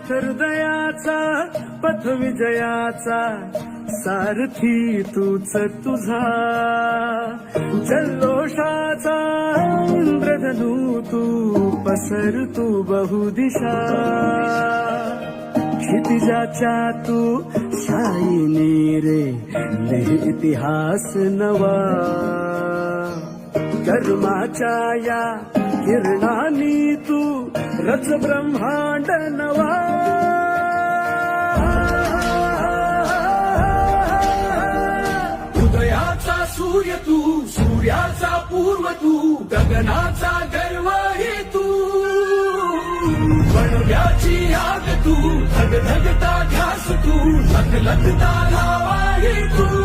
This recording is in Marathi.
हृदयाचा पथ विजयाचा सारथी तूच तुझा जल्लोषाचा इंद्रधनू तू पसर तू बहुदिशा क्षितिजाच्या तू शाईनी रे लिह इतिहास नवा कर्माच्या या किरणानी तू रच ब्रह्मांड नवा उदयाचा सूर्य तू सूर्याचा पूर्व तू गगनाचा गर्व हे तू बनव्याची आग तू धगधगता ध्यास तू लखलखता लावा हे तू